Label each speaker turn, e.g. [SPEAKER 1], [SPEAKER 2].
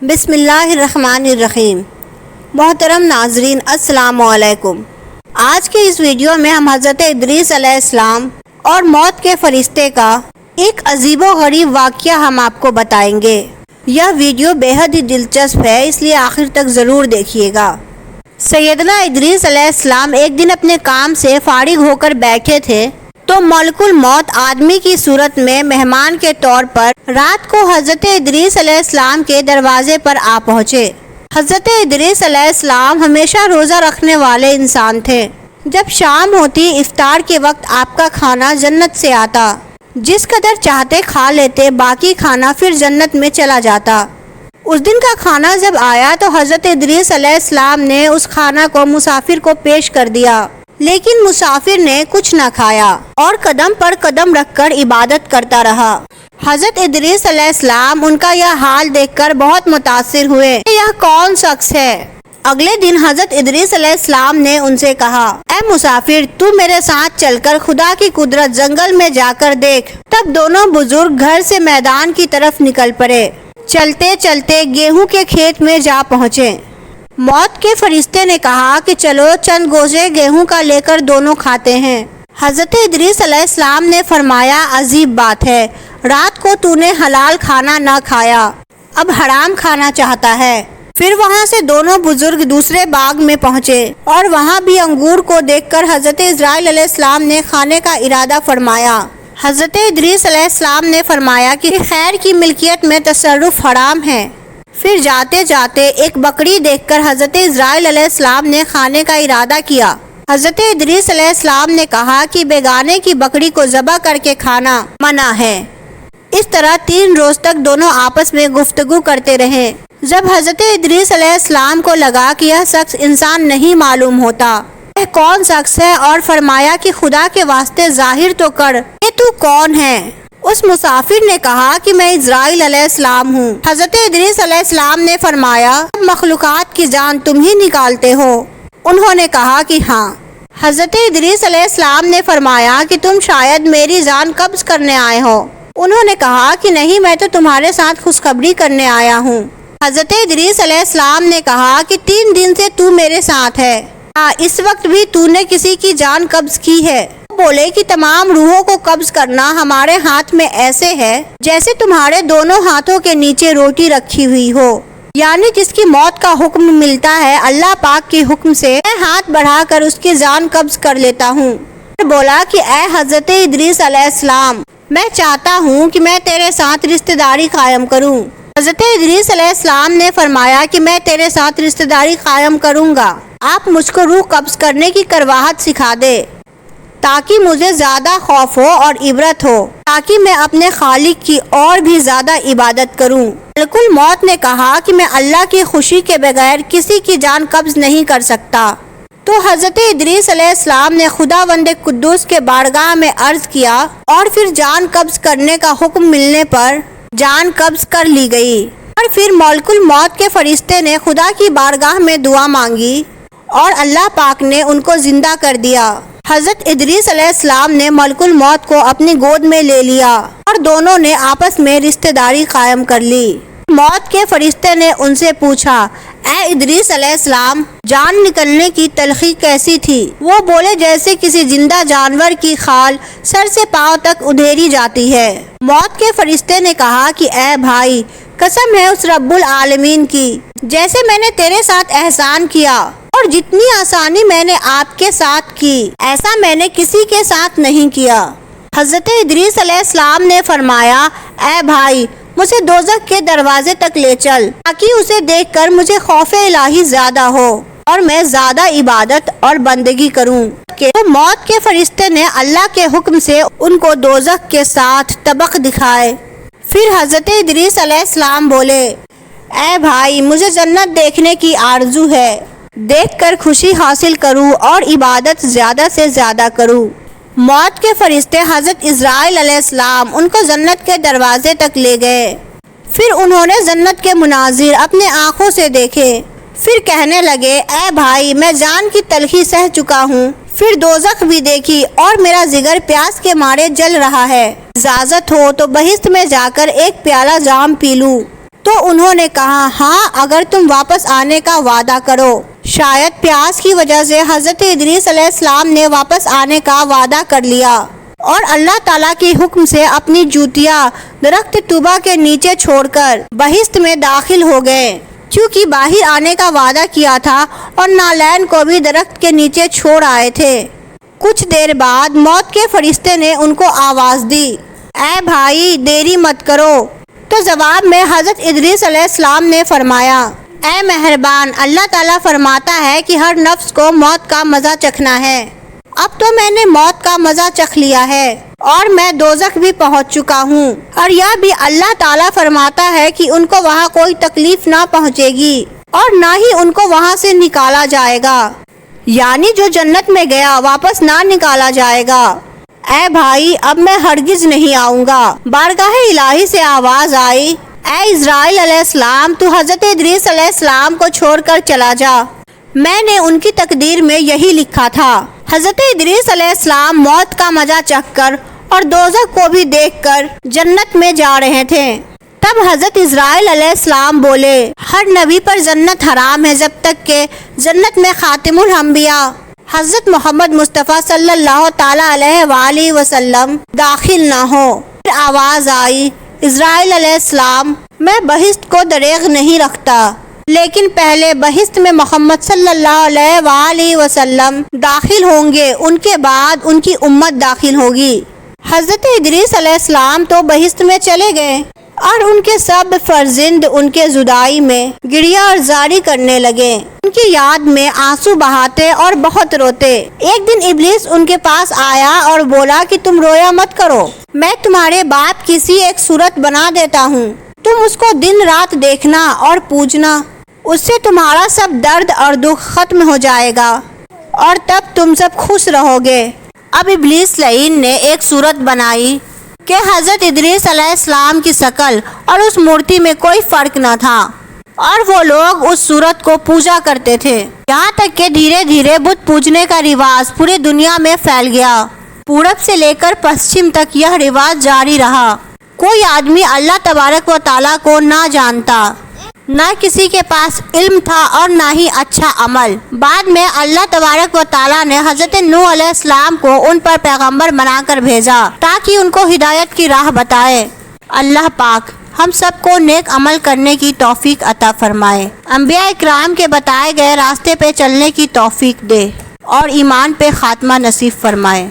[SPEAKER 1] بسم اللہ الرحمن الرحیم۔ محترم ناظرین السلام علیکم۔ آج کے اس ویڈیو میں ہم حضرت ادریس علیہ السلام اور موت کے فرشتے کا ایک عجیب و غریب واقعہ ہم آپ کو بتائیں گے۔ یہ ویڈیو بے حد ہی دلچسپ ہے، اس لیے آخر تک ضرور دیکھیے گا۔ سیدنا ادریس علیہ السلام ایک دن اپنے کام سے فارغ ہو کر بیٹھے تھے تو ملک الموت آدمی کی صورت میں مہمان کے طور پر رات کو حضرت ادریس علیہ السلام کے دروازے پر آ پہنچے۔ حضرت ادریس علیہ السلام ہمیشہ روزہ رکھنے والے انسان تھے۔ جب شام ہوتی افطار کے وقت آپ کا کھانا جنت سے آتا، جس قدر چاہتے کھا لیتے، باقی کھانا پھر جنت میں چلا جاتا۔ اس دن کا کھانا جب آیا تو حضرت ادریس علیہ السلام نے اس کھانا کو مسافر کو پیش کر دیا، لیکن مسافر نے کچھ نہ کھایا اور قدم پر قدم رکھ کر عبادت کرتا رہا۔ حضرت ادریس علیہ السلام ان کا یہ حال دیکھ کر بہت متاثر ہوئے۔ یہ کون شخص ہے؟ اگلے دن حضرت ادریس علیہ السلام نے ان سے کہا، اے مسافر، تو میرے ساتھ چل کر خدا کی قدرت جنگل میں جا کر دیکھ۔ تب دونوں بزرگ گھر سے میدان کی طرف نکل پڑے۔ چلتے چلتے گیہوں کے کھیت میں جا پہنچے۔ موت کے فرشتے نے کہا کہ چلو چند گوشے گیہوں کا لے کر دونوں کھاتے ہیں۔ حضرت ادریس علیہ السلام نے فرمایا، عجیب بات ہے، رات کو تو نے حلال کھانا نہ کھایا، اب حرام کھانا چاہتا ہے۔ پھر وہاں سے دونوں بزرگ دوسرے باغ میں پہنچے اور وہاں بھی انگور کو دیکھ کر حضرت اسرائیل علیہ السلام نے کھانے کا ارادہ فرمایا۔ حضرت ادریس علیہ السلام نے فرمایا کہ خیر کی ملکیت میں تصرف حرام ہے۔ پھر جاتے جاتے ایک بکری دیکھ کر حضرت اسرائیل علیہ السلام نے کھانے کا ارادہ کیا۔ حضرت ادریس علیہ السلام نے کہا کہ بیگانے کی بکری کو ذبح کر کے کھانا منع ہے۔ اس طرح 3 روز تک دونوں آپس میں گفتگو کرتے رہے۔ جب حضرت ادریس علیہ السلام کو لگا کہ یہ شخص انسان نہیں معلوم ہوتا، یہ کون شخص ہے، اور فرمایا کہ خدا کے واسطے ظاہر تو کر کہ تو کون ہے۔ اس مسافر نے کہا کہ میں اسرائیل علیہ السلام ہوں۔ حضرت ادریس علیہ السلام نے فرمایا، مخلوقات کی جان تم ہی نکالتے ہو؟ انہوں نے کہا کہ ہاں۔ حضرت ادریس علیہ السلام نے فرمایا کہ تم شاید میری جان قبض کرنے آئے ہو؟ انہوں نے کہا کہ نہیں، میں تو تمہارے ساتھ خوشخبری کرنے آیا ہوں۔ حضرت ادریس علیہ السلام نے کہا کہ 3 دن سے تو میرے ساتھ ہے، اس وقت بھی تو نے کسی کی جان قبض کی ہے؟ بولے کہ تمام روحوں کو قبض کرنا ہمارے ہاتھ میں ایسے ہے جیسے تمہارے دونوں ہاتھوں کے نیچے روٹی رکھی ہوئی ہو، یعنی جس کی موت کا حکم ملتا ہے اللہ پاک کے حکم سے میں ہاتھ بڑھا کر اس کی جان قبض کر لیتا ہوں۔ بولا کہ اے حضرت ادریس علیہ السلام، میں چاہتا ہوں کہ میں تیرے ساتھ رشتہ داری قائم کروں۔ حضرت ادریس علیہ السلام نے فرمایا کہ میں تیرے ساتھ رشتہ داری قائم کروں گا، آپ مجھ کو روح قبض کرنے کی کرواہٹ سکھا دے تاکہ مجھے زیادہ خوف ہو اور عبرت ہو، تاکہ میں اپنے خالق کی اور بھی زیادہ عبادت کروں۔ ملک الموت نے کہا کہ میں اللہ کی خوشی کے بغیر کسی کی جان قبض نہیں کر سکتا۔ تو حضرت ادریس علیہ السلام نے خداوند قدوس کے بارگاہ میں عرض کیا اور پھر جان قبض کرنے کا حکم ملنے پر جان قبض کر لی گئی۔ اور پھر ملک الموت کے فرشتے نے خدا کی بارگاہ میں دعا مانگی اور اللہ پاک نے ان کو زندہ کر دیا۔ حضرت ادریس علیہ السلام نے ملک الموت کو اپنی گود میں لے لیا اور دونوں نے آپس میں رشتہ داری قائم کر لی۔ موت کے فرشتے نے ان سے پوچھا، اے ادریس علیہ السلام، جان نکلنے کی تلخی کیسی تھی؟ وہ بولے، جیسے کسی زندہ جانور کی کھال سر سے پاؤں تک ادھیری جاتی ہے۔ موت کے فرشتے نے کہا کہ اے بھائی، قسم ہے اس رب العالمین کی، جیسے میں نے تیرے ساتھ احسان کیا اور جتنی آسانی میں نے آپ کے ساتھ کی، ایسا میں نے کسی کے ساتھ نہیں کیا۔ حضرت ادریس علیہ السلام نے فرمایا، اے بھائی، مجھے دوزخ کے دروازے تک لے چل تاکہ اسے دیکھ کر مجھے خوف الہی زیادہ ہو اور میں زیادہ عبادت اور بندگی کروں۔ کہ موت کے فرشتے نے اللہ کے حکم سے ان کو دوزخ کے ساتھ طبق دکھائے۔ پھر حضرت ادریس علیہ السلام بولے، اے بھائی، مجھے جنت دیکھنے کی آرزو ہے، دیکھ کر خوشی حاصل کروں اور عبادت زیادہ سے زیادہ کروں۔ موت کے فرشتے حضرت اسرائیل علیہ السلام ان کو جنت کے دروازے تک لے گئے۔ پھر انہوں نے جنت کے مناظر اپنے آنکھوں سے دیکھے۔ پھر کہنے لگے، اے بھائی، میں جان کی تلخی سہ چکا ہوں۔ پھر دوزخ بھی دیکھی اور میرا جگر پیاس کے مارے جل رہا ہے۔ اجازت ہو تو بہشت میں جا کر ایک پیالہ جام پی لوں۔ تو انہوں نے کہا ہاں اگر تم واپس آنے کا وعدہ کرو۔ شاید پیاس کی وجہ سے حضرت ادریس علیہ السلام نے واپس آنے کا وعدہ کر لیا اور اللہ تعالیٰ کے حکم سے اپنی جوتیاں درخت طوبہ کے نیچے چھوڑ کر بہشت میں داخل ہو گئے، کیونکہ باہر آنے کا وعدہ کیا تھا اور نالین کو بھی درخت کے نیچے چھوڑ آئے تھے۔ کچھ دیر بعد موت کے فرشتے نے ان کو آواز دی، اے بھائی دیری مت کرو۔ تو جواب میں حضرت ادریس علیہ السلام نے فرمایا، اے مہربان، اللہ تعالیٰ فرماتا ہے کہ ہر نفس کو موت کا مزہ چکھنا ہے۔ اب تو میں نے موت کا مزہ چکھ لیا ہے اور میں دوزخ بھی پہنچ چکا ہوں، اور یہ بھی اللہ تعالیٰ فرماتا ہے کہ ان کو وہاں کوئی تکلیف نہ پہنچے گی اور نہ ہی ان کو وہاں سے نکالا جائے گا، یعنی جو جنت میں گیا واپس نہ نکالا جائے گا۔ اے بھائی اب میں ہرگز نہیں آؤں گا۔ بارگاہ الہی سے آواز آئی، اے اسرائیل علیہ السلام، تو حضرت ادریس علیہ السلام کو چھوڑ کر چلا جا، میں نے ان کی تقدیر میں یہی لکھا تھا۔ حضرت ادریس علیہ السلام موت کا مزہ چکھ کر اور دوزخ کو بھی دیکھ کر جنت میں جا رہے تھے۔ تب حضرت اسرائیل علیہ السلام بولے، ہر نبی پر جنت حرام ہے جب تک کہ جنت میں خاتم الانبیاء حضرت محمد مصطفیٰ صلی اللہ تعالیٰ علیہ وآلہ وسلم داخل نہ ہو۔ پھر آواز آئی، اسرائیل علیہ السلام، میں بہشت کو دریغ نہیں رکھتا، لیکن پہلے بہشت میں محمد صلی اللہ علیہ وآلہ وسلم داخل ہوں گے، ان کے بعد ان کی امت داخل ہوگی۔ حضرت ادریس علیہ السلام تو بہشت میں چلے گئے اور ان کے سب فرزند ان کے جدائی میں گریہ اور زاری کرنے لگے، ان کی یاد میں آنسو بہاتے اور بہت روتے۔ ایک دن ابلیس ان کے پاس آیا اور بولا کہ تم رویا مت کرو، میں تمہارے باپ کی سی ایک صورت بنا دیتا ہوں، تم اس کو دن رات دیکھنا اور پوجنا، اس سے تمہارا سب درد اور دکھ ختم ہو جائے گا اور تب تم سب خوش رہو گے۔ اب ابلیس لعین نے ایک صورت بنائی کہ حضرت ادریس علیہ السلام کی شکل اور اس مورتی میں کوئی فرق نہ تھا، اور وہ لوگ اس صورت کو پوجا کرتے تھے، یہاں تک کہ دھیرے دھیرے بت پوجنے کا رواج پوری دنیا میں پھیل گیا۔ پورب سے لے کر پشچم تک یہ رواج جاری رہا۔ کوئی آدمی اللہ تبارک و تعالیٰ کو نہ جانتا، نہ کسی کے پاس علم تھا اور نہ ہی اچھا عمل۔ بعد میں اللہ تبارک و تعالیٰ نے حضرت نوح علیہ السلام کو ان پر پیغمبر بنا کر بھیجا تاکہ ان کو ہدایت کی راہ بتائے۔ اللہ پاک ہم سب کو نیک عمل کرنے کی توفیق عطا فرمائے، انبیاء اکرام کے بتائے گئے راستے پہ چلنے کی توفیق دے اور ایمان پہ خاتمہ نصیب فرمائے۔